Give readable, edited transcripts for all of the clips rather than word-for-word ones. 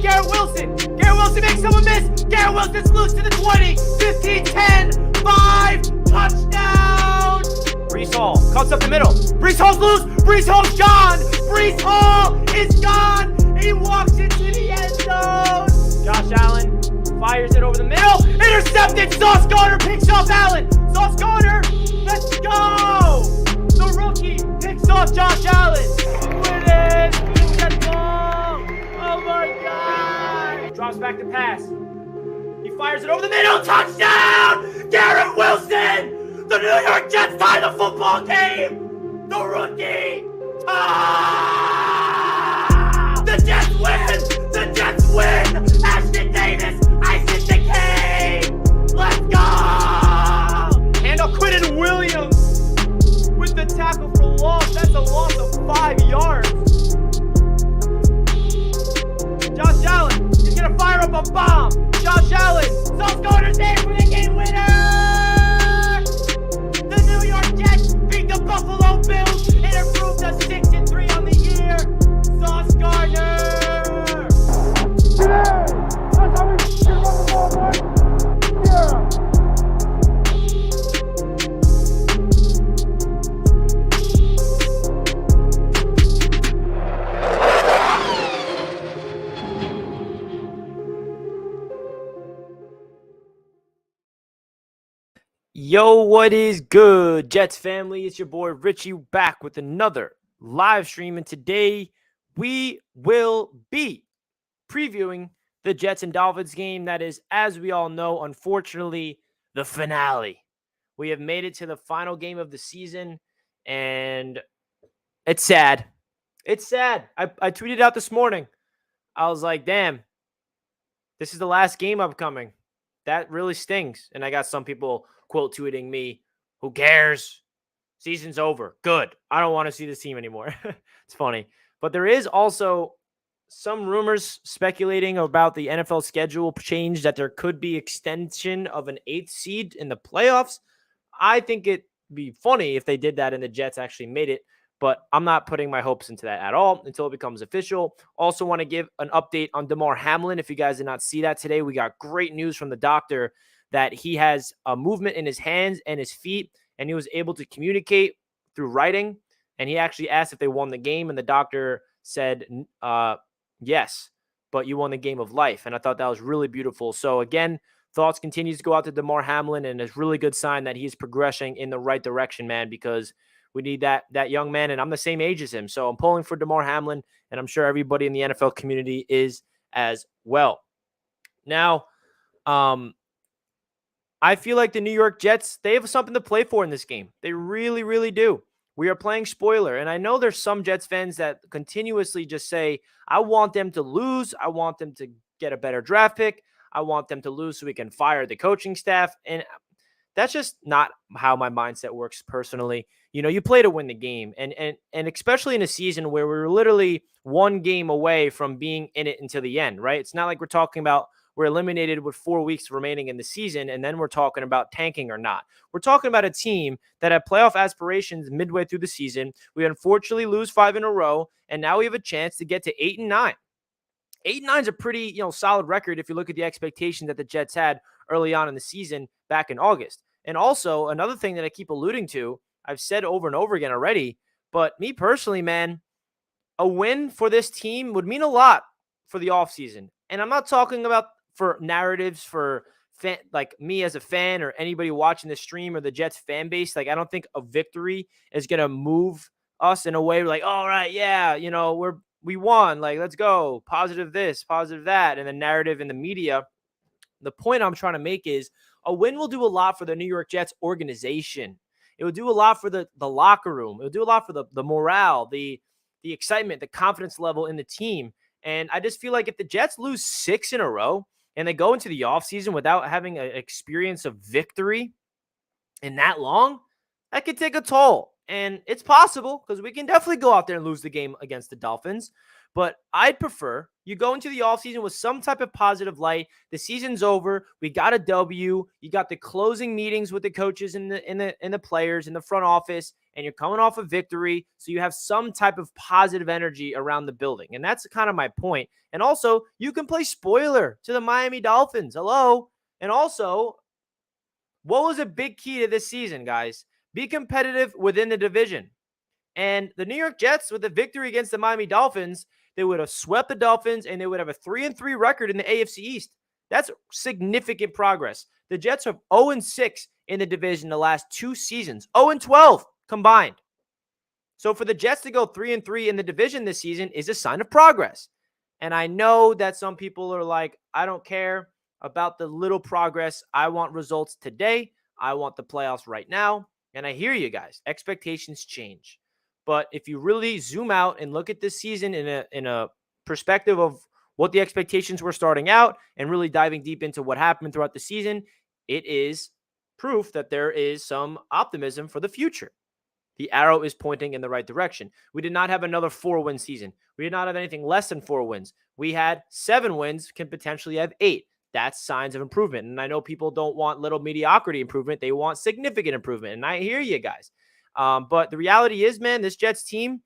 Garrett Wilson. Garrett Wilson makes someone miss. Garrett Wilson's loose to the 20, 15, 10, 5, touchdown. Breece Hall cuts up the middle. Breece Hall's loose. Breece Hall's gone. Breece Hall is gone. He walks into the end zone. Josh Allen fires it over the middle. Intercepted. Sauce Gardner picks off Allen. Sauce Gardner, let's go. The rookie picks off Josh Allen. Win it. Let's go. Oh my God. Drops back to pass. He fires it over the middle. Touchdown. Garrett Wilson. The New York Jets tie the football game. The rookie. The Jets win. The Jets win. Ashton Davis. Ices the game. Let's go. Handle Quinton Williams with the tackle for loss. That's a loss of 5 yards. Josh Allen is going to fire up a bomb. Josh Allen. Sauce Gardner's there for the game winner. The New York Jets beat the Buffalo Bills and improved to 6-3 on the year. Sauce Gardner. That's how we get on the ball, boy. Yeah. Yo, what is good, Jets family? It's your boy Richie back with another live stream, and today we will be previewing the Jets and Dolphins game. That is, as we all know, unfortunately, the finale. We have made it to the final game of the season, and it's sad. It's sad. I tweeted out this morning. I was like, damn, this is the last game upcoming. That really stings. And I got some people quote tweeting me, who cares? Season's over. Good. I don't want to see this team anymore. It's funny. But there is also some rumors speculating about the NFL schedule change, that there could be extension of an 8th seed in the playoffs. I think it'd be funny if they did that and the Jets actually made it, but I'm not putting my hopes into that at all until it becomes official. Also want to give an update on Damar Hamlin. If you guys did not see that today, we got great news from the doctor that he has a movement in his hands and his feet, and he was able to communicate through writing. And he actually asked if they won the game, and the doctor said, yes, but you won the game of life. And I thought that was really beautiful. So again, thoughts continues to go out to Damar Hamlin, and it's a really good sign that he's progressing in the right direction, man, because we need that young man, and I'm the same age as him. So I'm pulling for Damar Hamlin, and I'm sure everybody in the NFL community is as well. Now, I feel like the New York Jets, they have something to play for in this game. They really, really do. We are playing spoiler, and I know there's some Jets fans that continuously just say, I want them to lose. I want them to get a better draft pick. I want them to lose so we can fire the coaching staff. And that's just not how my mindset works personally. You know, you play to win the game, and especially in a season where we're literally one game away from being in it until the end, right? It's not like we're talking about we're eliminated with 4 weeks remaining in the season, and then we're talking about tanking or not. We're talking about a team that had playoff aspirations midway through the season. We unfortunately lose 5 in a row, and now we have a chance to get to 8-9. 8-9 is a pretty, solid record if you look at the expectation that the Jets had early on in the season back in August. And also, another thing that I keep alluding to, I've said over and over again already, but me personally, man, a win for this team would mean a lot for the offseason. And I'm not talking about for narratives for like me as a fan or anybody watching the stream or the Jets fan base. Like, I don't think a victory is going to move us in a way like, all right, yeah, we won. Like, let's go. Positive this, positive that. And the narrative in the media. The point I'm trying to make is a win will do a lot for the New York Jets organization. It will do a lot for the locker room. It will do a lot for the morale, the excitement, the confidence level in the team. And I just feel like if the Jets lose 6 in a row and they go into the offseason without having an experience of victory in that long, that could take a toll. And it's possible because we can definitely go out there and lose the game against the Dolphins. But I'd prefer you go into the offseason with some type of positive light. The season's over. We got a W. You got the closing meetings with the coaches and the players in the front office. and you're coming off a victory, so you have some type of positive energy around the building. And that's kind of my point. And also, you can play spoiler to the Miami Dolphins. Hello. And also, what was a big key to this season, guys? Be competitive within the division. And the New York Jets, with the victory against the Miami Dolphins, they would have swept the Dolphins and they would have a 3-3 record in the AFC East. That's significant progress. The Jets have 0-6 in the division the last 2 seasons, 0-12 combined. So for the Jets to go 3-3 in the division this season is a sign of progress. And I know that some people are like, I don't care about the little progress. I want results today. I want the playoffs right now. And I hear you guys. Expectations change. But if you really zoom out and look at this season in a perspective of what the expectations were starting out and really diving deep into what happened throughout the season, it is proof that there is some optimism for the future. The arrow is pointing in the right direction. We did not have another 4-win season. We did not have anything less than 4 wins. We had 7 wins, can potentially have 8. That's signs of improvement. And I know people don't want little mediocrity improvement. They want significant improvement. And I hear you guys. But the reality is, man, this Jets team,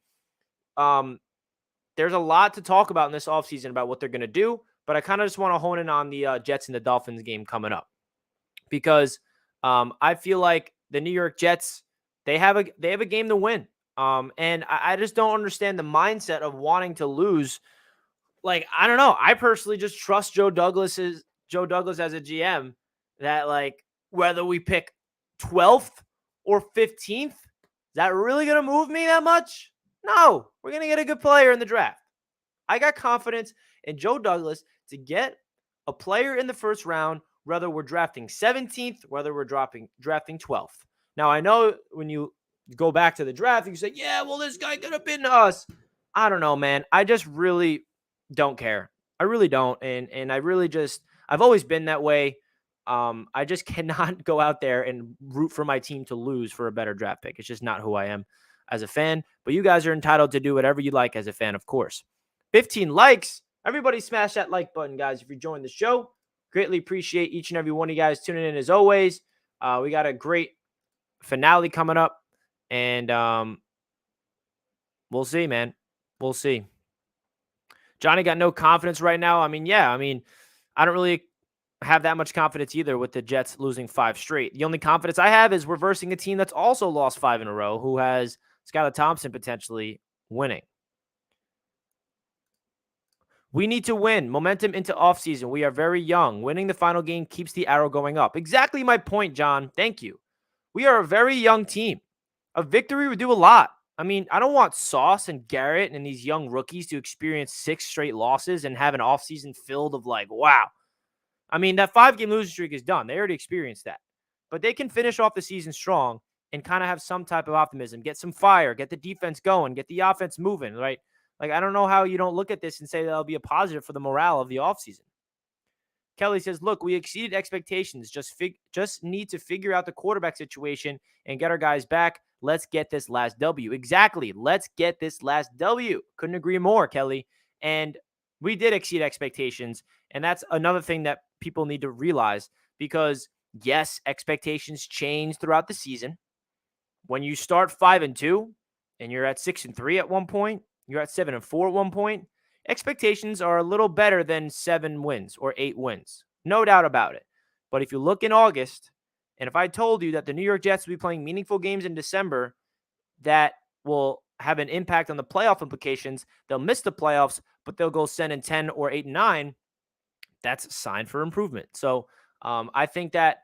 there's a lot to talk about in this offseason about what they're going to do. But I kind of just want to hone in on the Jets and the Dolphins game coming up. Because I feel like the New York Jets, they have a game to win. And I just don't understand the mindset of wanting to lose. Like, I don't know. I personally just trust Joe Douglas as a GM that, like, whether we pick 12th or 15th, is that really going to move me that much? No, we're going to get a good player in the draft. I got confidence in Joe Douglas to get a player in the first round, whether we're drafting 17th, whether we're drafting 12th. Now, I know when you go back to the draft, you say, yeah, well, this guy could have been us. I don't know, man. I just really don't care. I really don't. And I really just, I've always been that way. I just cannot go out there and root for my team to lose for a better draft pick. It's just not who I am as a fan. But you guys are entitled to do whatever you like as a fan, of course. 15 likes. Everybody smash that like button, guys, if you joined the show. Greatly appreciate each and every one of you guys tuning in as always. We got a great finale coming up. And we'll see, man. We'll see. Johnny got no confidence right now. I mean, I don't really have that much confidence either with the Jets losing 5 straight. The only confidence I have is reversing a team that's also lost 5 in a row, who has Skylar Thompson potentially winning. We need to win. Momentum into offseason. We are very young. Winning the final game keeps the arrow going up. Exactly my point, John. Thank you. We are a very young team. A victory would do a lot. I mean, I don't want Sauce and Garrett and these young rookies to experience 6 straight losses and have an offseason filled of like, wow. I mean, that 5-game losing streak is done. They already experienced that. But they can finish off the season strong and kind of have some type of optimism, get some fire, get the defense going, get the offense moving, right? Like, I don't know how you don't look at this and say that'll be a positive for the morale of the offseason. Kelly says, look, we exceeded expectations. Just need to figure out the quarterback situation and get our guys back. Let's get this last W. Exactly. Let's get this last W. Couldn't agree more, Kelly. And we did exceed expectations. And that's another thing that people need to realize because, yes, expectations change throughout the season. When you start 5-2 and you're at 6-3 at one point, you're at 7-4 at one point, expectations are a little better than 7 wins or 8 wins. No doubt about it. But if you look in August, and if I told you that the New York Jets will be playing meaningful games in December that will have an impact on the playoff implications, they'll miss the playoffs, but they'll go 7-10 or 8-9, that's a sign for improvement. So I think that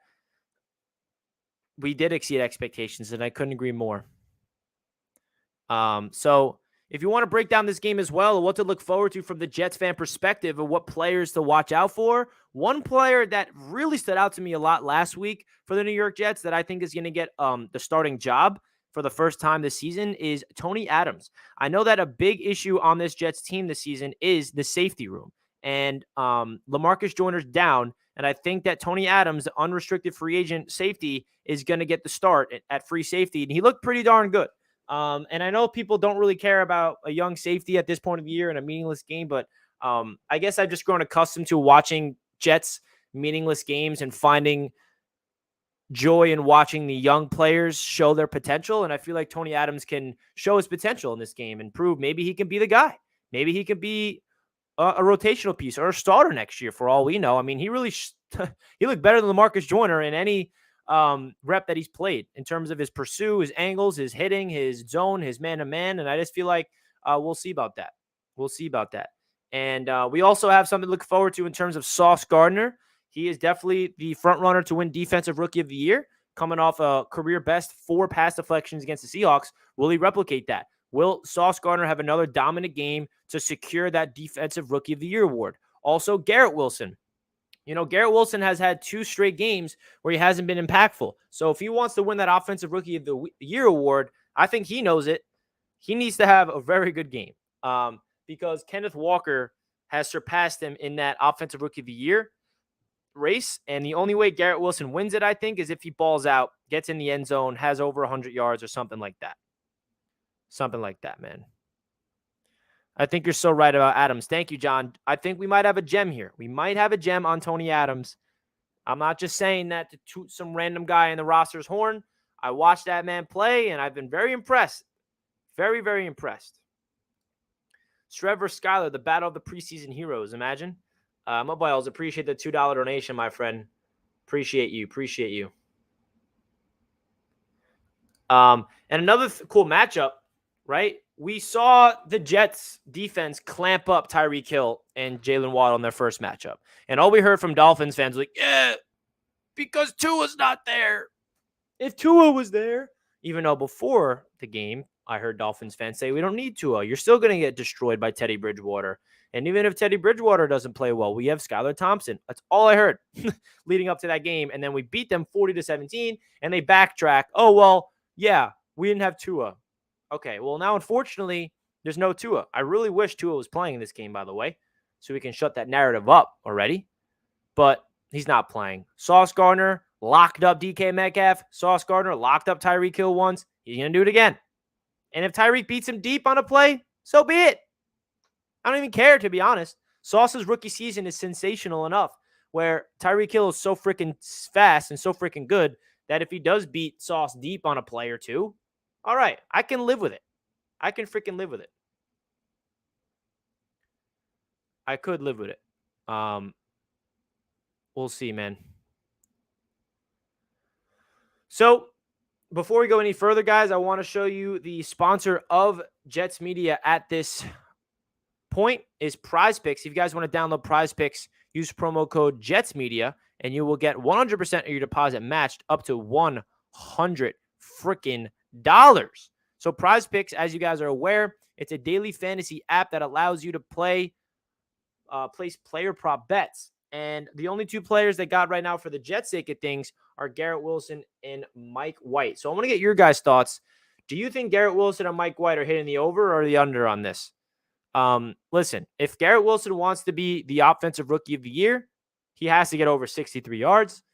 we did exceed expectations, and I couldn't agree more. So if you want to break down this game as well, or what to look forward to from the Jets fan perspective of what players to watch out for, one player that really stood out to me a lot last week for the New York Jets that I think is going to get the starting job for the first time this season is Tony Adams. I know that a big issue on this Jets team this season is the safety room. And LaMarcus Joyner's down, and I think that Tony Adams, the unrestricted free agent safety, is going to get the start at free safety, and he looked pretty darn good. And I know people don't really care about a young safety at this point of the year in a meaningless game, but I guess I've just grown accustomed to watching Jets meaningless games and finding joy in watching the young players show their potential. And I feel like Tony Adams can show his potential in this game and prove maybe he can be the guy. Maybe he could be a rotational piece or a starter next year for all we know. I mean, he really he looked better than LaMarcus Joyner in any rep that he's played in terms of his pursue, his angles, his hitting, his zone, his man-to-man. And I just feel like we'll see about that. We'll see about that. And we also have something to look forward to in terms of Sauce Gardner. He is definitely the front runner to win Defensive Rookie of the Year, coming off a career best 4 pass deflections against the Seahawks. Will he replicate that? Will Sauce Gardner have another dominant game to secure that Defensive Rookie of the Year award? Also, Garrett Wilson. You know, Garrett Wilson has had 2 straight games where he hasn't been impactful. So if he wants to win that Offensive Rookie of the Year award, I think he knows it. He needs to have a very good game because Kenneth Walker has surpassed him in that Offensive Rookie of the Year race. And the only way Garrett Wilson wins it, I think, is if he balls out, gets in the end zone, has over 100 yards or something like that. Something like that, man. I think you're so right about Adams. Thank you, John. I think we might have a gem here. We might have a gem on Tony Adams. I'm not just saying that to toot some random guy in the roster's horn. I watched that man play, and I've been very impressed. Very, very impressed. Trevor Schuyler, the battle of the preseason heroes. Imagine. Mobiles, appreciate the $2 donation, my friend. Appreciate you. Appreciate you. And another cool matchup, right? We saw the Jets defense clamp up Tyreek Hill and Jalen Waddle in their first matchup. And all we heard from Dolphins fans was like, yeah, because Tua's not there. If Tua was there, even though before the game, I heard Dolphins fans say, we don't need Tua. You're still going to get destroyed by Teddy Bridgewater. And even if Teddy Bridgewater doesn't play well, we have Skylar Thompson. That's all I heard leading up to that game. And then we beat them 40-17, and they backtrack. Oh, well, yeah, we didn't have Tua. Okay, well, now, unfortunately, there's no Tua. I really wish Tua was playing in this game, by the way, so we can shut that narrative up already. But he's not playing. Sauce Gardner locked up DK Metcalf. Sauce Gardner locked up Tyreek Hill once. He's going to do it again. And if Tyreek beats him deep on a play, so be it. I don't even care, to be honest. Sauce's rookie season is sensational enough where Tyreek Hill is so freaking fast and so freaking good that if he does beat Sauce deep on a play or two, all right, I can live with it. I can freaking live with it. I could live with it. We'll see, man. So before we go any further, guys, I want to show you the sponsor of Jets Media at this point is PrizePicks. If you guys want to download PrizePicks, use promo code JetsMedia, and you will get 100% of your deposit matched up to $100 freaking dollars. So PrizePicks, as you guys are aware, it's a daily fantasy app that allows you to place player prop bets. And the only 2 players that got right now for the Jets' sake of things are Garrett Wilson and Mike White. So I want to get your guys' thoughts. Do you think Garrett Wilson and Mike White are hitting the over or the under on this? Listen, if Garrett Wilson wants to be the offensive rookie of the year, he has to get over 63 yards.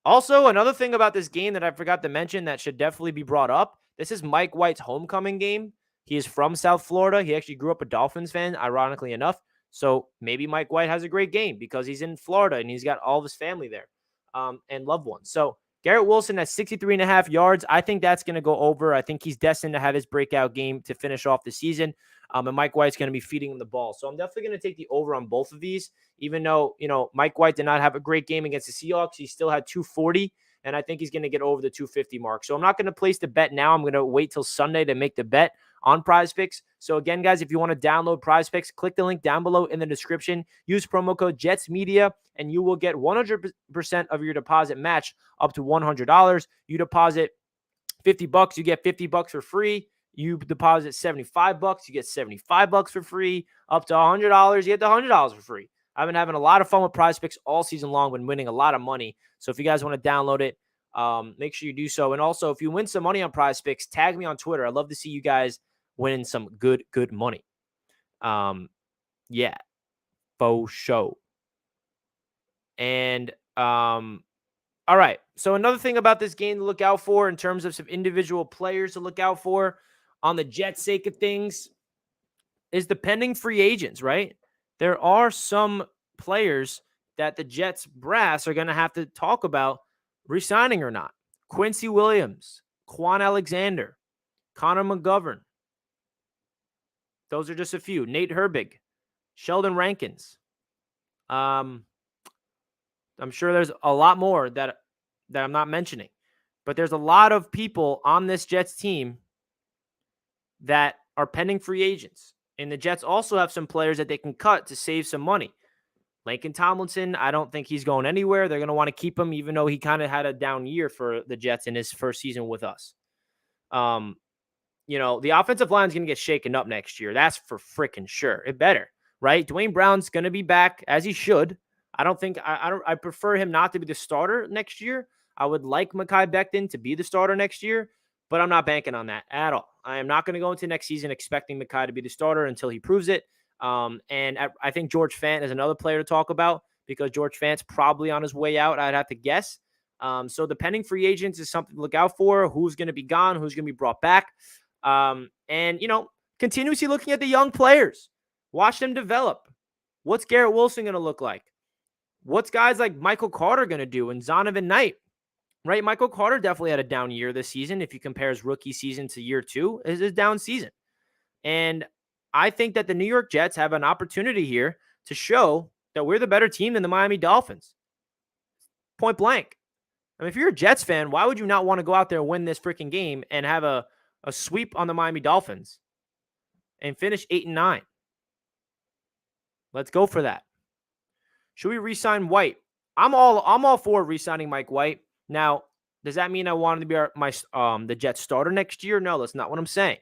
Also, another thing about this game that I forgot to mention that should definitely be brought up, this is Mike White's homecoming game. He is from South Florida. He actually grew up a Dolphins fan, ironically enough. So maybe Mike White has a great game because he's in Florida and he's got all of his family there and loved ones. So Garrett Wilson at 63.5 yards. I think that's going to go over. I think he's destined to have his breakout game to finish off the season. And Mike White's going to be feeding him the ball. So I'm definitely going to take the over on both of these, even though, Mike White did not have a great game against the Seahawks. He still had 240, and I think he's going to get over the 250 mark. So I'm not going to place the bet now. I'm going to wait till Sunday to make the bet on PrizePicks. So again, guys, if you want to download PrizePicks, click the link down below in the description. Use promo code JetsMedia, and you will get 100% of your deposit matched up to $100. You deposit $50, you get $50 for free. You deposit $75, you get $75 for free. Up to $100, you get the $100 for free. I've been having a lot of fun with PrizePicks all season long, been winning a lot of money. So if you guys want to download it, make sure you do so. And also, if you win some money on PrizePicks, tag me on Twitter. I'd love to see you guys winning some good money. Yeah, faux show. And all right. So another thing about this game to look out for in terms of some individual players to look out for on the Jets' sake of things is the pending free agents, right? There are some players that the Jets brass are going to have to talk about Resigning or not. Quincy Williams, Quan Alexander, Connor McGovern. Those are just a few. Nate Herbig, Sheldon Rankins. I'm sure there's a lot more that I'm not mentioning. But there's a lot of people on this Jets team that are pending free agents. And the Jets also have some players that they can cut to save some money. Laken Tomlinson, I don't think he's going anywhere. They're going to want to keep him, even though he kind of had a down year for the Jets in his first season with us. The offensive line is going to get shaken up next year. That's for freaking sure. It better, right? Dwayne Brown's going to be back, as he should. I prefer him not to be the starter next year. I would like Mekhi Becton to be the starter next year, but I'm not banking on that at all. I am not going to go into next season expecting Mekhi to be the starter until he proves it. I think George Fant is another player to talk about because George Fant's probably on his way out, I'd have to guess. So the pending free agents is something to look out for. Who's going to be gone? Who's going to be brought back? Continuously looking at the young players. Watch them develop. What's Garrett Wilson going to look like? What's guys like Michael Carter going to do and Zonovan Knight? Right? Michael Carter definitely had a down year this season. If you compare his rookie season to year 2, is his down season. And I think that the New York Jets have an opportunity here to show that we're the better team than the Miami Dolphins. Point blank. I mean, if you're a Jets fan, why would you not want to go out there and win this freaking game and have a sweep on the Miami Dolphins and finish 8-9? Let's go for that. Should we re-sign White? I'm all for re-signing Mike White. Now, does that mean I want him to be the Jets starter next year? No, that's not what I'm saying.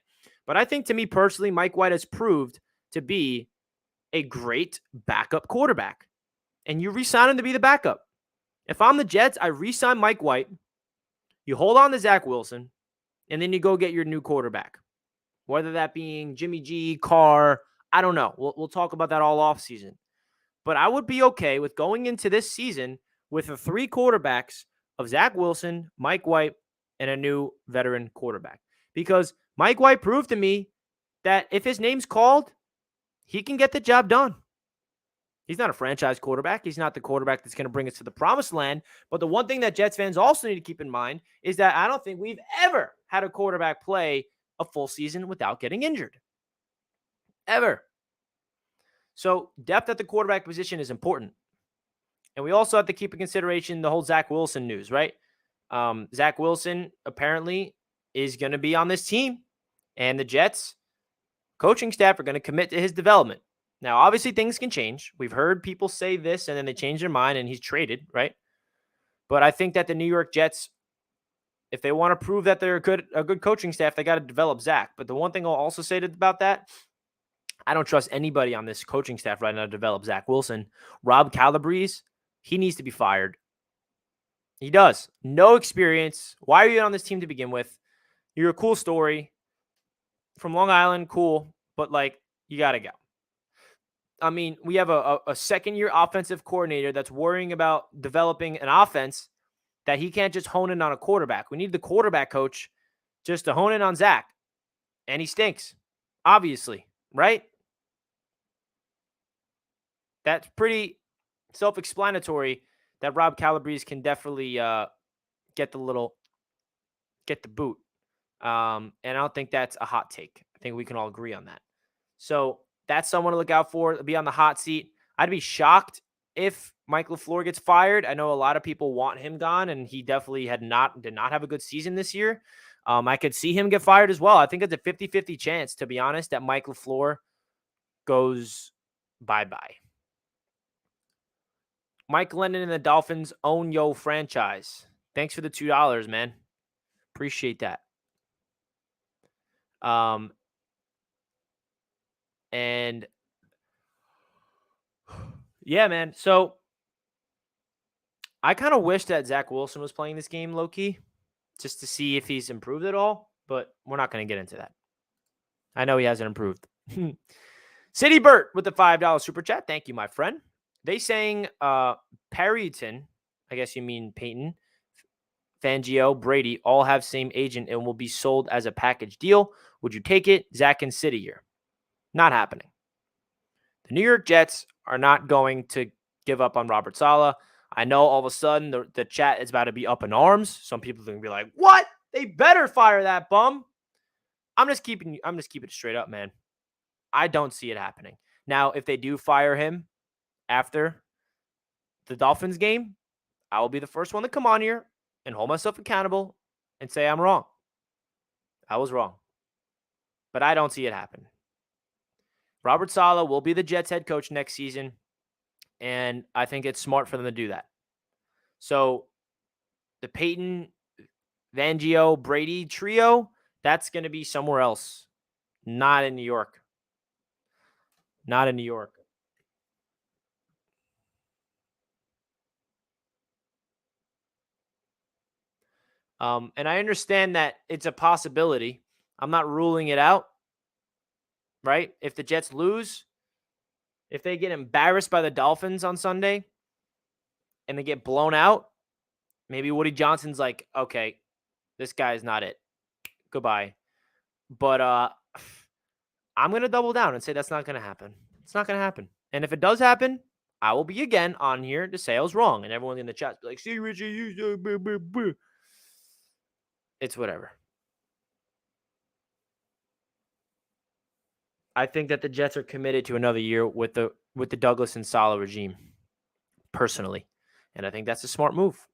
But I think, to me personally, Mike White has proved to be a great backup quarterback. And you re-sign him to be the backup. If I'm the Jets, I re-sign Mike White. You hold on to Zach Wilson. And then you go get your new quarterback. Whether that being Jimmy G, Carr, I don't know. We'll talk about that all offseason. But I would be okay with going into this season with the 3 quarterbacks of Zach Wilson, Mike White, and a new veteran quarterback. Because Mike White proved to me that if his name's called, he can get the job done. He's not a franchise quarterback. He's not the quarterback that's going to bring us to the promised land. But the one thing that Jets fans also need to keep in mind is that I don't think we've ever had a quarterback play a full season without getting injured. Ever. So depth at the quarterback position is important. And we also have to keep in consideration the whole Zach Wilson news, right? Zach Wilson apparently is going to be on this team. And the Jets coaching staff are going to commit to his development. Now, obviously, things can change. We've heard people say this, and then they change their mind, and he's traded, right? But I think that the New York Jets, if they want to prove that they're a good coaching staff, they got to develop Zach. But the one thing I'll also say about that, I don't trust anybody on this coaching staff right now to develop Zach Wilson. Rob Calabrese, he needs to be fired. He does. No experience. Why are you on this team to begin with? You're a cool story. From Long Island, cool. But, you got to go. I mean, we have a second-year offensive coordinator that's worrying about developing an offense that he can't just hone in on a quarterback. We need the quarterback coach just to hone in on Zach. And he stinks, obviously, right? That's pretty self-explanatory that Rob Calabrese can definitely get the boot. And I don't think that's a hot take. I think we can all agree on that. So that's someone to look out for, be on the hot seat. I'd be shocked if Mike LaFleur gets fired. I know a lot of people want him gone, and he definitely did not have a good season this year. I could see him get fired as well. I think it's a 50-50 chance, to be honest, that Mike LaFleur goes bye-bye. Mike Lennon and the Dolphins own yo franchise. Thanks for the $2, man. Appreciate that. And yeah, man. So I kind of wish that Zach Wilson was playing this game low-key just to see if he's improved at all, but we're not going to get into that. I know he hasn't improved. City Burt with the $5 super chat. Thank you, my friend. They saying Perryton, I guess you mean Peyton, Fangio, Brady, all have same agent and will be sold as a package deal. Would you take it? Zach and City here. Not happening. The New York Jets are not going to give up on Robert Saleh. I know all of a sudden the chat is about to be up in arms. Some people are going to be like, what? They better fire that bum. I'm just keeping it straight up, man. I don't see it happening. Now, if they do fire him after the Dolphins game, I will be the first one to come on here and hold myself accountable and say I'm wrong. I was wrong. But I don't see it happen. Robert Saleh will be the Jets head coach next season, and I think it's smart for them to do that. So the Peyton, Fangio, Brady trio, that's going to be somewhere else, not in New York. Not in New York. And I understand that it's a possibility. I'm not ruling it out, right? If the Jets lose, if they get embarrassed by the Dolphins on Sunday and they get blown out, maybe Woody Johnson's like, okay, this guy is not it. Goodbye. But I'm going to double down and say that's not going to happen. It's not going to happen. And if it does happen, I will be again on here to say I was wrong. And everyone in the chat will be like, see, Richie, you... It's whatever. I think that the Jets are committed to another year with the Douglas and Saleh regime, personally. And I think that's a smart move.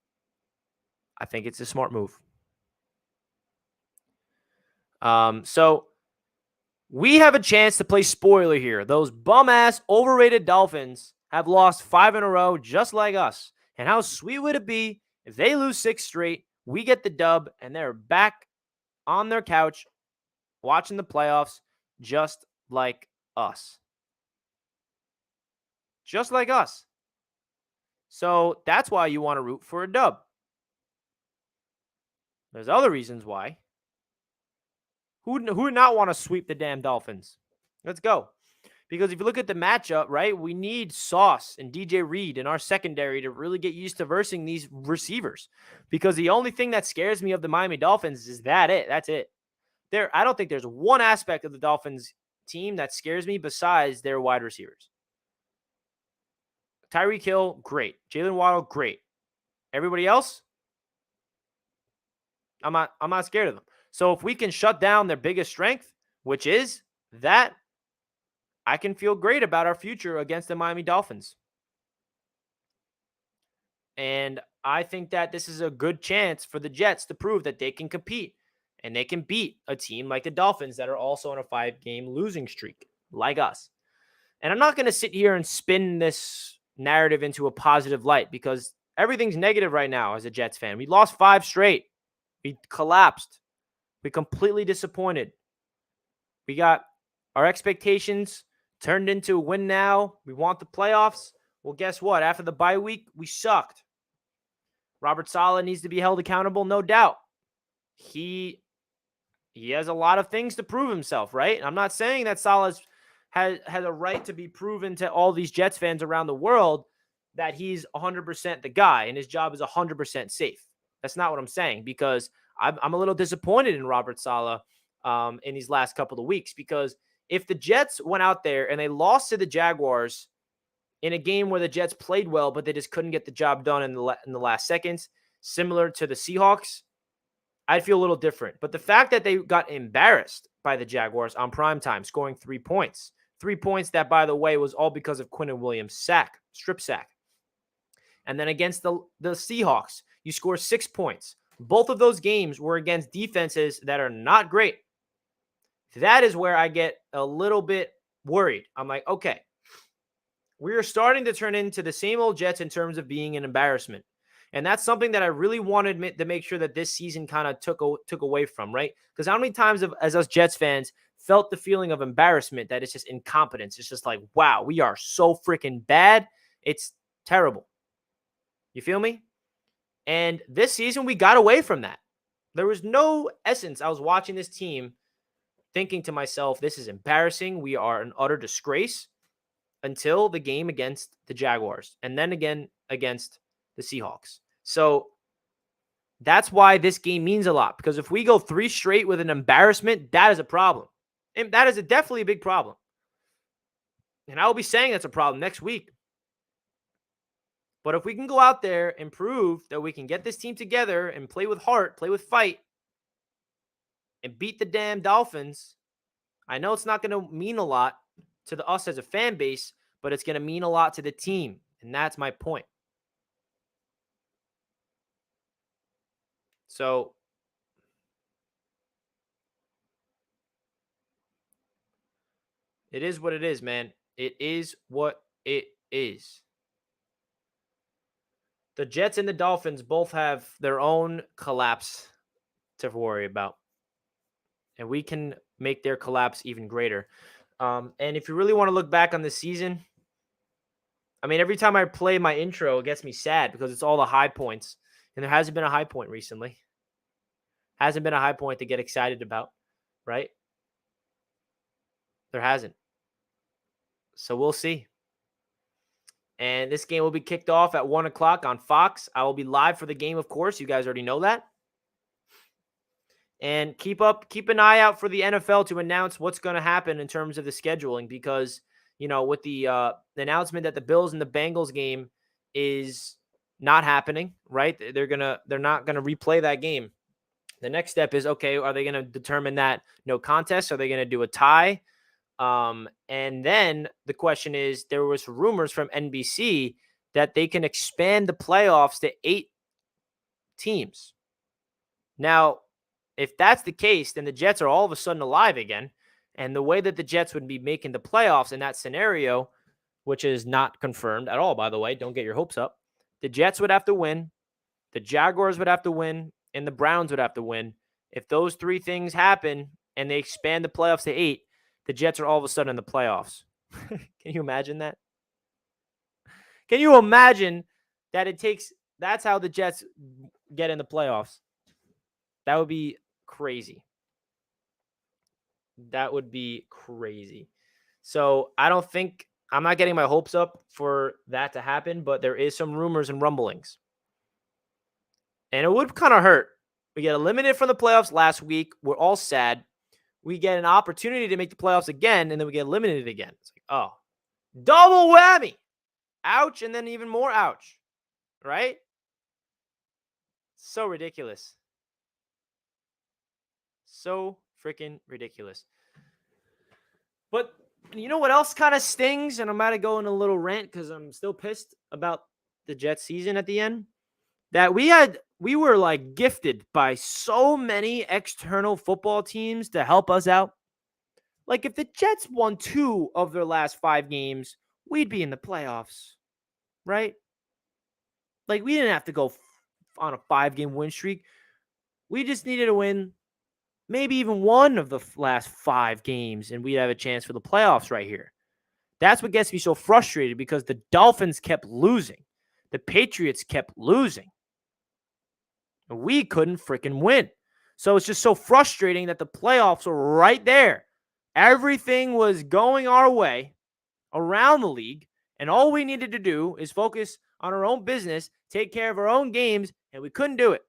I think it's a smart move. So we have a chance to play spoiler here. Those bum-ass, overrated Dolphins have lost 5 in a row just like us. And how sweet would it be if they lose 6 straight, we get the dub, and they're back on their couch watching the playoffs just like us. Just like us. So that's why you want to root for a dub. There's other reasons why. Who would not want to sweep the damn Dolphins? Let's go. Because if you look at the matchup, right, we need Sauce and DJ Reed in our secondary to really get used to versing these receivers. Because the only thing that scares me of the Miami Dolphins is that's it. I don't think there's one aspect of the Dolphins team that scares me besides their wide receivers. Tyreek Hill, great. Jalen Waddle, great. Everybody else, I'm not scared of them. So if we can shut down their biggest strength, which is that, I can feel great about our future against the Miami Dolphins. And I think that this is a good chance for the Jets to prove that they can compete and they can beat a team like the Dolphins that are also on a 5-game losing streak like us. And I'm not going to sit here and spin this narrative into a positive light because everything's negative right now as a Jets fan. We lost 5 straight. We collapsed. We completely disappointed. We got our expectations turned into a win now. We want the playoffs. Well, guess what? After the bye week, we sucked. Robert Saleh needs to be held accountable, no doubt. He has a lot of things to prove himself, right? I'm not saying that Saleh has a right to be proven to all these Jets fans around the world that he's 100% the guy and his job is 100% safe. That's not what I'm saying because I'm a little disappointed in Robert Saleh in these last couple of weeks because if the Jets went out there and they lost to the Jaguars in a game where the Jets played well, but they just couldn't get the job done in the last seconds, similar to the Seahawks, I'd feel a little different. But the fact that they got embarrassed by the Jaguars on primetime, scoring 3 points, 3 points that, by the way, was all because of Quinnen Williams' strip sack. And then against the Seahawks, you score 6 points. Both of those games were against defenses that are not great. That is where I get a little bit worried. I'm like, okay, we are starting to turn into the same old Jets in terms of being an embarrassment. And that's something that I really wanted to make sure that this season kind of took away from, right? Because how many times as us Jets fans felt the feeling of embarrassment that it's just incompetence. It's just like, wow, we are so freaking bad. It's terrible. You feel me? And this season, we got away from that. There was no essence. I was watching this team thinking to myself, this is embarrassing. We are an utter disgrace until the game against the Jaguars and then again against the Seahawks. So that's why this game means a lot because if we go 3 straight with an embarrassment, that is a problem. And that is definitely a big problem. And I will be saying that's a problem next week. But if we can go out there and prove that we can get this team together and play with heart, play with fight, and beat the damn Dolphins, I know it's not going to mean a lot to us as a fan base, but it's going to mean a lot to the team. And that's my point. So it is what it is, man. It is what it is. The Jets and the Dolphins both have their own collapse to worry about. And we can make their collapse even greater. And if you really want to look back on this season, I mean, every time I play my intro, it gets me sad because it's all the high points. And there hasn't been a high point recently. Hasn't been a high point to get excited about, right? There hasn't. So we'll see. And this game will be kicked off at 1 o'clock on Fox. I will be live for the game, of course. You guys already know that. And keep an eye out for the NFL to announce what's going to happen in terms of the scheduling because, with the announcement that the Bills and the Bengals game is not happening, right? They're not going to replay that game. The next step is, okay, are they going to determine that no contest? Are they going to do a tie? And then the question is, there was rumors from NBC that they can expand the playoffs to 8 teams. Now, if that's the case, then the Jets are all of a sudden alive again. And the way that the Jets would be making the playoffs in that scenario, which is not confirmed at all, by the way, don't get your hopes up. The Jets would have to win, the Jaguars would have to win, and the Browns would have to win. If those 3 things happen and they expand the playoffs to 8, the Jets are all of a sudden in the playoffs. Can you imagine that? Can you imagine that that's how the Jets get in the playoffs? That would be crazy. That would be crazy. So I'm not getting my hopes up for that to happen, but there is some rumors and rumblings. And it would kind of hurt. We get eliminated from the playoffs last week. We're all sad. We get an opportunity to make the playoffs again, and then we get eliminated again. It's like, oh, double whammy. Ouch, and then even more ouch. Right? So ridiculous. So freaking ridiculous. But you know what else kind of stings? And I'm about to go in a little rant because I'm still pissed about the Jets season at the end. That we were like gifted by so many external football teams to help us out. Like if the Jets won 2 of their last 5 games, we'd be in the playoffs, right? Like we didn't have to go on a 5-game win streak. We just needed to win maybe even 1 of the last 5 games, and we'd have a chance for the playoffs right here. That's what gets me so frustrated because the Dolphins kept losing. The Patriots kept losing. And we couldn't freaking win. So it's just so frustrating that the playoffs were right there. Everything was going our way around the league, and all we needed to do is focus on our own business, take care of our own games, and we couldn't do it.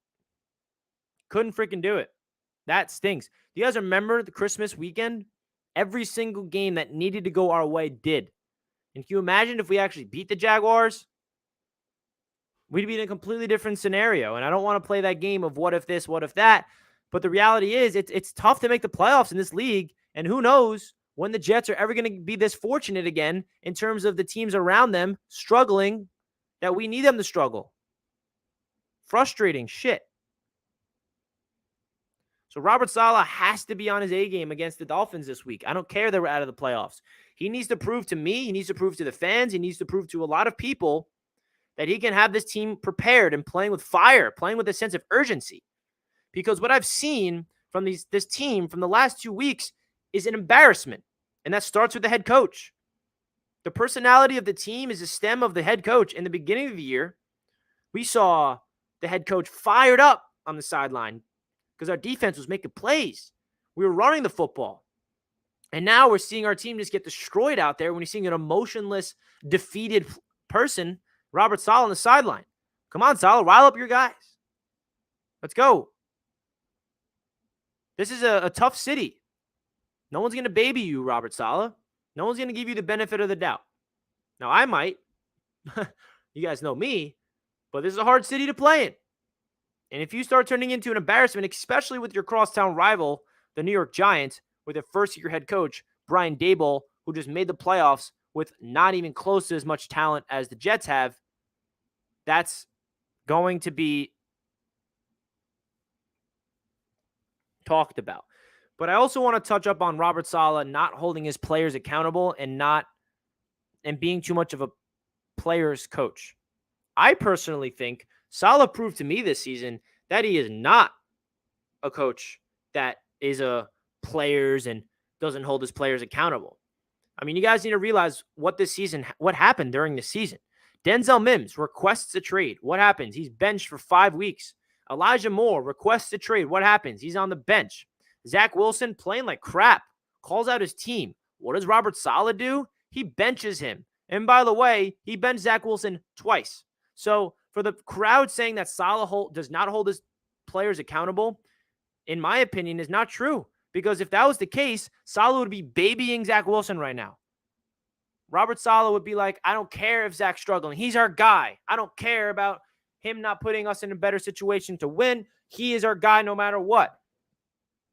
Couldn't freaking do it. That stinks. Do you guys remember the Christmas weekend? Every single game that needed to go our way did. And can you imagine if we actually beat the Jaguars? We'd be in a completely different scenario. And I don't want to play that game of what if this, what if that. But the reality is it's tough to make the playoffs in this league. And who knows when the Jets are ever going to be this fortunate again in terms of the teams around them struggling that we need them to struggle. Frustrating shit. So Robert Saleh has to be on his A game against the Dolphins this week. I don't care that we're out of the playoffs. He needs to prove to me, he needs to prove to the fans, he needs to prove to a lot of people that he can have this team prepared and playing with fire, playing with a sense of urgency. Because what I've seen from this team from the last 2 weeks is an embarrassment, and that starts with the head coach. The personality of the team is a stem of the head coach. In the beginning of the year, we saw the head coach fired up on the sideline because our defense was making plays. We were running the football. And now we're seeing our team just get destroyed out there when you're seeing an emotionless, defeated person, Robert Saleh, on the sideline. Come on, Saleh, rile up your guys. Let's go. This is a tough city. No one's going to baby you, Robert Saleh. No one's going to give you the benefit of the doubt. Now, I might. You guys know me, but this is a hard city to play in. And if you start turning into an embarrassment, especially with your crosstown rival, the New York Giants, with a first-year head coach, Brian Daboll, who just made the playoffs with not even close to as much talent as the Jets have, that's going to be talked about. But I also want to touch up on Robert Saleh not holding his players accountable and being too much of a player's coach. I personally think Saleh proved to me this season that he is not a coach that is a players and doesn't hold his players accountable. I mean, you guys need to realize what happened during the season. Denzel Mims requests a trade. What happens? He's benched for 5 weeks. Elijah Moore requests a trade. What happens? He's on the bench. Zach Wilson playing like crap. Calls out his team. What does Robert Saleh do? He benches him. And by the way, he benched Zach Wilson twice. So for the crowd saying that Saleh does not hold his players accountable, in my opinion, is not true. Because if that was the case, Saleh would be babying Zach Wilson right now. Robert Saleh would be like, I don't care if Zach's struggling. He's our guy. I don't care about him not putting us in a better situation to win. He is our guy no matter what.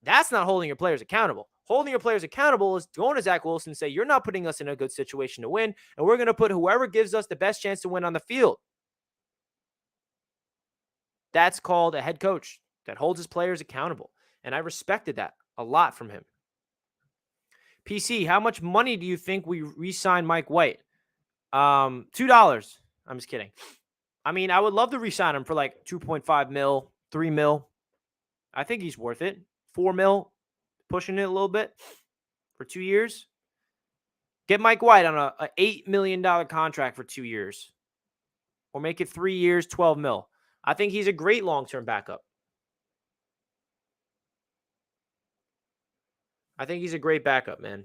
That's not holding your players accountable. Holding your players accountable is going to Zach Wilson and say, you're not putting us in a good situation to win, and we're going to put whoever gives us the best chance to win on the field. That's called a head coach that holds his players accountable, and I respected that a lot from him. PC, how much money do you think we re-sign Mike White? $2. I'm just kidding. I mean, I would love to re-sign him for like 2.5 mil, 3 mil. I think he's worth it. 4 mil, pushing it a little bit for 2 years. Get Mike White on a $8 million contract for 2 years. Or make it 3 years, 12 mil. I think he's a great long-term backup. I think he's a great backup, man.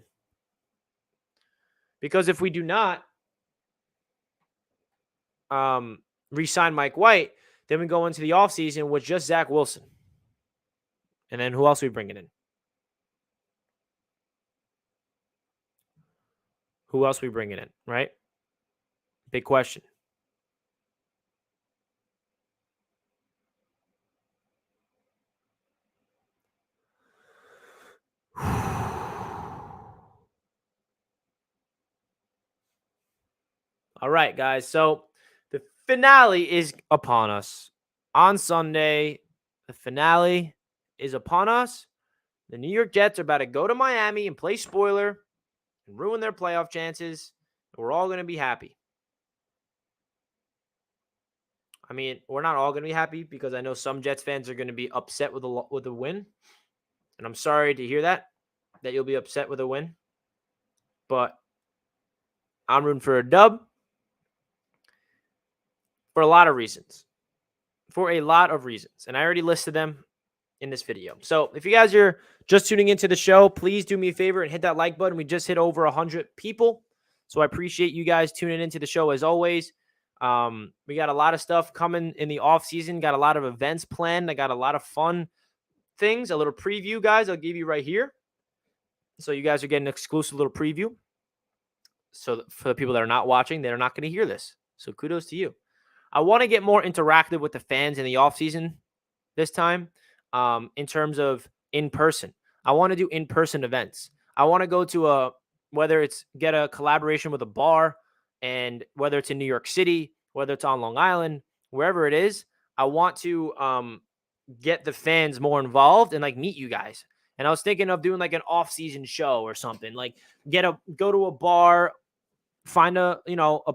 Because if we do not re-sign Mike White, then we go into the offseason with just Zach Wilson. And then who else are we bringing in? Who else are we bringing in, right? Big question. All right, guys. So the finale is upon us. On Sunday, the finale is upon us. The New York Jets are about to go to Miami and play spoiler and ruin their playoff chances. We're all going to be happy. I mean, we're not all going to be happy because I know some Jets fans are going to be upset with the win. And I'm sorry to hear that you'll be upset with a win. But I'm rooting for a dub for a lot of reasons. And I already listed them in this video. So if you guys are just tuning into the show, please do me a favor and hit that like button. We just hit over 100 people. So I appreciate you guys tuning into the show as always. We got a lot of stuff coming in the off season. Got a lot of events planned. I got a lot of fun things. A little preview, guys, I'll give you right here. So you guys are getting an exclusive little preview. So for the people that are not watching, they're not going to hear this. So kudos to you. I want to get more interactive with the fans in the offseason this time in terms of in-person. I want to do in-person events. I want to go to whether it's get a collaboration with a bar, and whether it's in New York City, whether it's on Long Island, wherever it is, I want to get the fans more involved and like meet you guys. And I was thinking of doing like an off-season show or something, like go to a bar, find a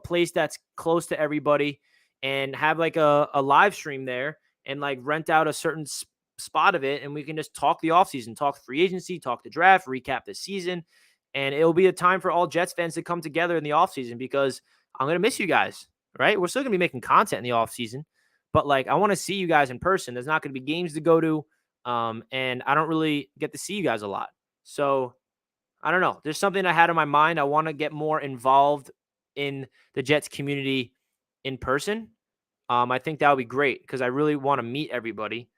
place that's close to everybody and have like a live stream there and like rent out a certain spot of it. And we can just talk the offseason, talk free agency, talk the draft, recap the season. And it'll be a time for all Jets fans to come together in the offseason because I'm going to miss you guys, right? We're still going to be making content in the offseason, but like, I want to see you guys in person. There's not going to be games to go to. And I don't really get to see you guys a lot. So I don't know. There's something I had in my mind. I want to get more involved in the Jets community in person. I think that would be great because I really want to meet everybody.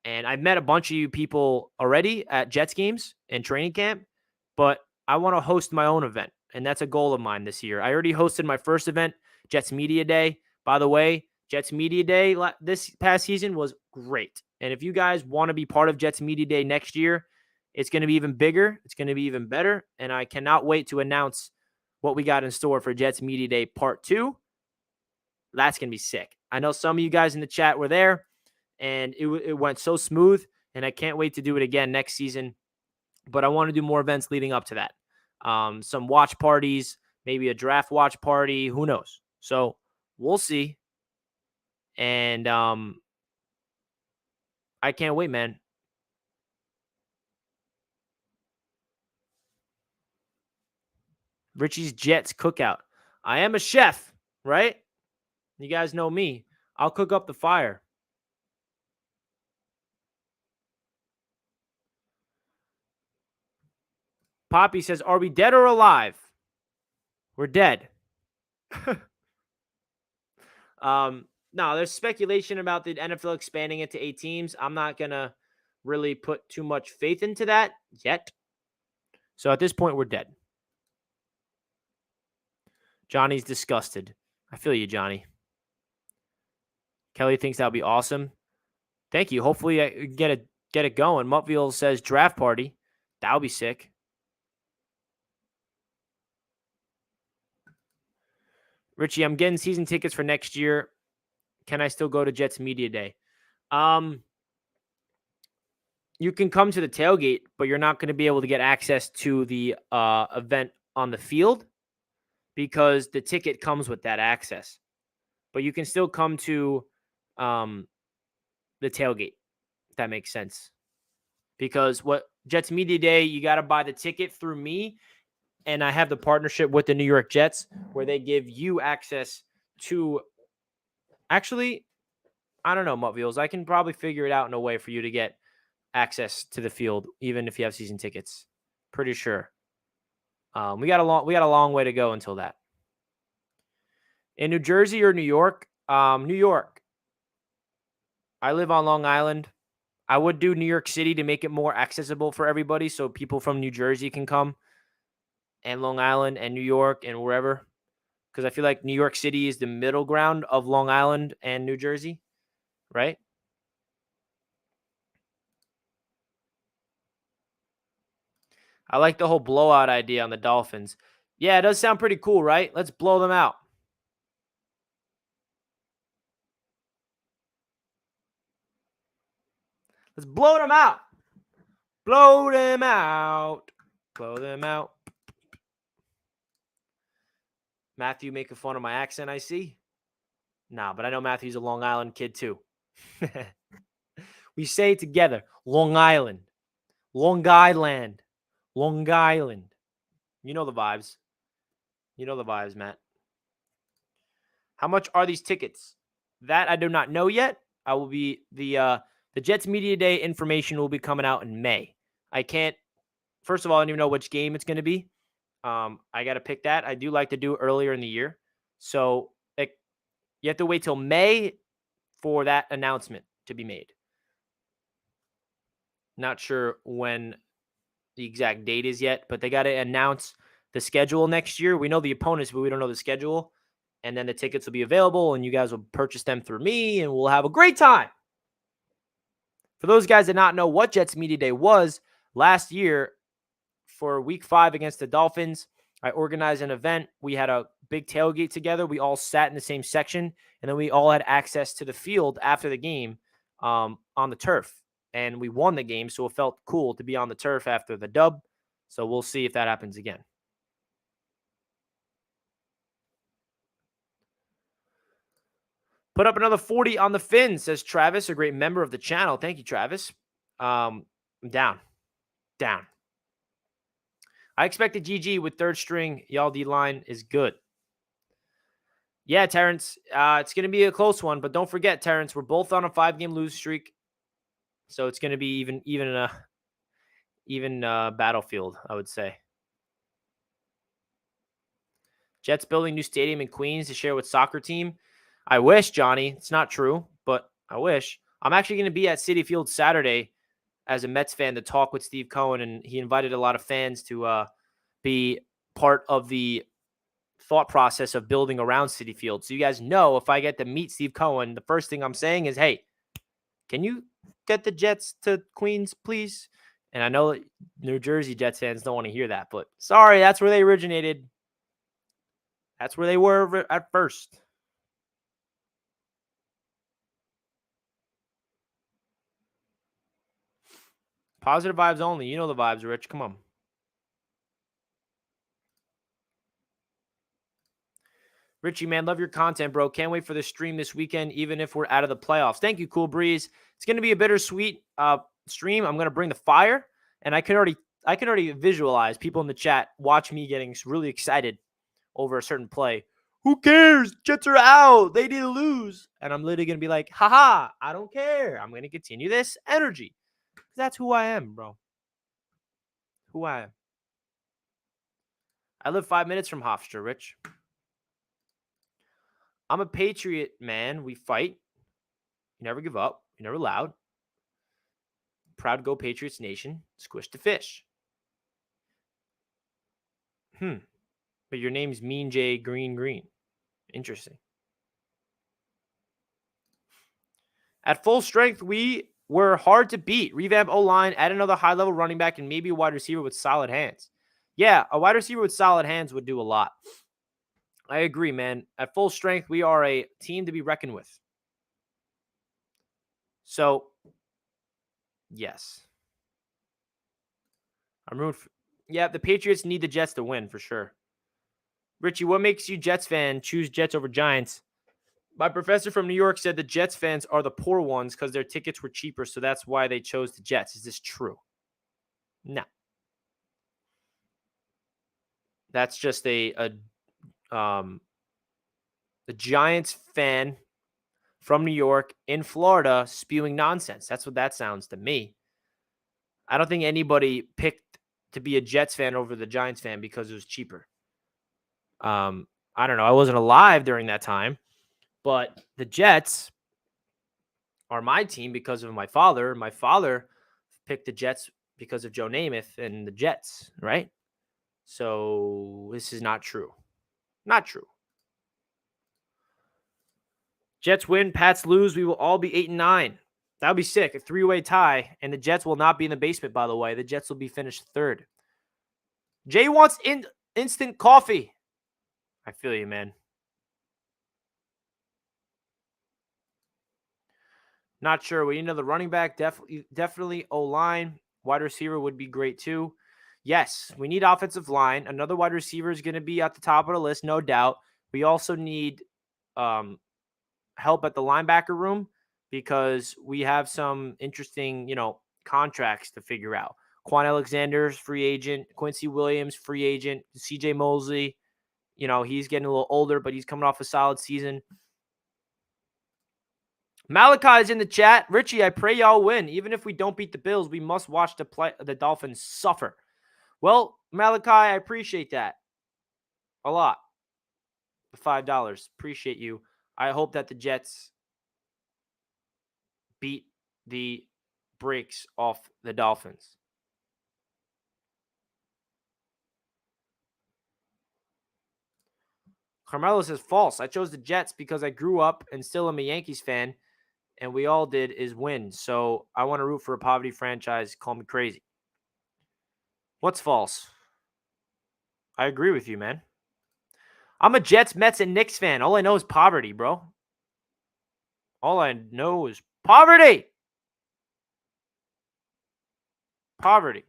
And I've met a bunch of you people already at Jets games and training camp, but I want to host my own event. And that's a goal of mine this year. I already hosted my first event, Jets Media Day, By the way, Jets Media Day this past season was great. And if you guys want to be part of Jets Media Day next year, it's going to be even bigger. It's going to be even better. And I cannot wait to announce what we got in store for Jets Media Day Part 2. That's going to be sick. I know some of you guys in the chat were there, and it went so smooth, and I can't wait to do it again next season. But I want to do more events leading up to that. Some watch parties, maybe a draft watch party. Who knows? So we'll see. And I can't wait, man. Richie's Jets cookout. I am a chef, right? You guys know me. I'll cook up the fire. Poppy says, are we dead or alive? We're dead. No, there's speculation about the NFL expanding it to 8 teams. I'm not going to really put too much faith into that yet. So at this point, we're dead. Johnny's disgusted. I feel you, Johnny. Kelly thinks that would be awesome. Thank you. Hopefully I get it going. Muttville says draft party. That would be sick. Richie, I'm getting season tickets for next year. Can I still go to Jets Media Day? You can come to the tailgate, but you're not going to be able to get access to the event on the field because the ticket comes with that access. But you can still come to the tailgate, if that makes sense. Because what Jets Media Day, you got to buy the ticket through me, and I have the partnership with the New York Jets where they give you access to – actually, I don't know, Muttville's. I can probably figure it out in a way for you to get access to the field, even if you have season tickets. Pretty sure. We got a long way to go until that. In New Jersey or New York? New York. I live on Long Island. I would do New York City to make it more accessible for everybody so people from New Jersey can come, and Long Island and New York and wherever, because I feel like New York City is the middle ground of Long Island and New Jersey, right? I like the whole blowout idea on the Dolphins. Yeah, it does sound pretty cool, right? Let's blow them out. Let's blow them out. Blow them out. Blow them out. Matthew making fun of my accent, I see. Nah, but I know Matthew's a Long Island kid too. We say it together. Long Island. Long Island. Long Island. You know the vibes. You know the vibes, Matt. How much are these tickets? That I do not know yet. I will be the Jets Media Day information will be coming out in May. I can't. First of all, I don't even know which game it's going to be. I got to pick that. I do like to do it earlier in the year, so you have to wait till May for that announcement to be made. Not sure when the exact date is yet, but they got to announce the schedule next year. We know the opponents, but we don't know the schedule. And then the tickets will be available, and you guys will purchase them through me, and we'll have a great time. For those guys that not know what Jets Media Day was, last year for Week 5 against the Dolphins, I organized an event. We had a big tailgate together. We all sat in the same section, and then we all had access to the field after the game on the turf. And we won the game, so it felt cool to be on the turf after the dub. So we'll see if that happens again. Put up another 40 on the fin, says Travis, a great member of the channel. Thank you, Travis. I'm down. I expect a GG with third string. Y'all D-line is good. Yeah, Terrence, it's going to be a close one, but don't forget, Terrence, we're both on a 5-game lose streak. So it's going to be even battlefield, I would say. Jets building new stadium in Queens to share with soccer team. I wish, Johnny. It's not true, but I wish. I'm actually going to be at Citi Field Saturday as a Mets fan to talk with Steve Cohen, and he invited a lot of fans to be part of the thought process of building around Citi Field. So you guys know if I get to meet Steve Cohen, the first thing I'm saying is, hey, can you get the Jets to Queens, please? And I know that New Jersey Jets fans don't want to hear that, but sorry, that's where they originated. That's where they were at first. Positive vibes only. You know the vibes, Rich. Come on. Richie, man, love your content, bro. Can't wait for the stream this weekend, even if we're out of the playoffs. Thank you, Cool Breeze. It's going to be a bittersweet stream. I'm going to bring the fire, and I can already visualize people in the chat watch me getting really excited over a certain play. Who cares? Jets are out. They need to lose. And I'm literally going to be like, haha, I don't care. I'm going to continue this energy. That's who I am, bro. Who I am. I live 5 minutes from Hofstra, Rich. I'm a Patriot, man. We fight. You never give up. You never loud. Proud to go Patriots Nation. Squish the fish. But your name's Mean J Green. Interesting. At full strength, we were hard to beat. Revamp O-line, add another high-level running back, and maybe a wide receiver with solid hands. Yeah, a wide receiver with solid hands would do a lot. I agree, man. At full strength, we are a team to be reckoned with. So, yes. Yeah, the Patriots need the Jets to win for sure. Richie, what makes you Jets fan choose Jets over Giants? My professor from New York said the Jets fans are the poor ones because their tickets were cheaper, so that's why they chose the Jets. Is this true? No. That's just a Giants fan from New York in Florida spewing nonsense. That's what that sounds to me. I don't think anybody picked to be a Jets fan over the Giants fan because it was cheaper. I don't know. I wasn't alive during that time, but the Jets are my team because of my father. My father picked the Jets because of Joe Namath and the Jets, right? So this is not true. Not true. Jets win, Pats lose. We will all be 8-9. That would be sick. A 3-way tie. And the Jets will not be in the basement, by the way. The Jets will be finished third. Jay wants instant coffee. I feel you, man. Not sure. We need another running back. Definitely O-line. Wide receiver would be great too. Yes, we need offensive line. Another wide receiver is going to be at the top of the list, no doubt. We also need help at the linebacker room because we have some interesting, contracts to figure out. Quan Alexander's free agent. Quincy Williams, free agent. CJ Mosley, he's getting a little older, but he's coming off a solid season. Malachi is in the chat. Richie, I pray y'all win. Even if we don't beat the Bills, we must watch the Dolphins suffer. Well, Malachi, I appreciate that a lot. The $5. Appreciate you. I hope that the Jets beat the brakes off the Dolphins. Carmelo says false. I chose the Jets because I grew up and still am a Yankees fan, and we all did is win. So I want to root for a poverty franchise. Call me crazy. What's false? I agree with you, man. I'm a Jets, Mets, and Knicks fan. All I know is poverty, bro. All I know is poverty. Poverty.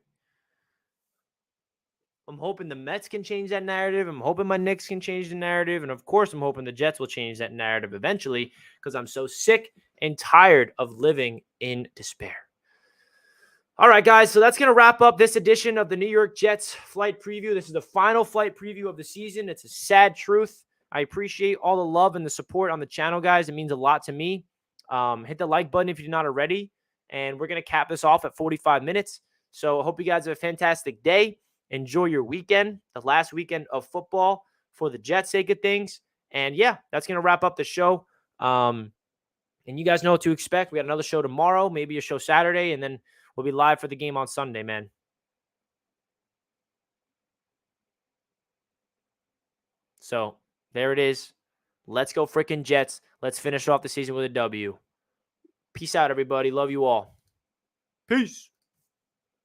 I'm hoping the Mets can change that narrative. I'm hoping my Knicks can change the narrative. And of course, I'm hoping the Jets will change that narrative eventually because I'm so sick and tired of living in despair. All right, guys, so that's going to wrap up this edition of the New York Jets flight preview. This is the final flight preview of the season. It's a sad truth. I appreciate all the love and the support on the channel, guys. It means a lot to me. Hit the like button if you're not already. And we're going to cap this off at 45 minutes. So I hope you guys have a fantastic day. Enjoy your weekend, the last weekend of football for the Jets' sake of things. And, yeah, that's going to wrap up the show. And you guys know what to expect. We got another show tomorrow, maybe a show Saturday, and then we'll be live for the game on Sunday, man. So there it is. Let's go freaking Jets. Let's finish off the season with a W. Peace out, everybody. Love you all. Peace.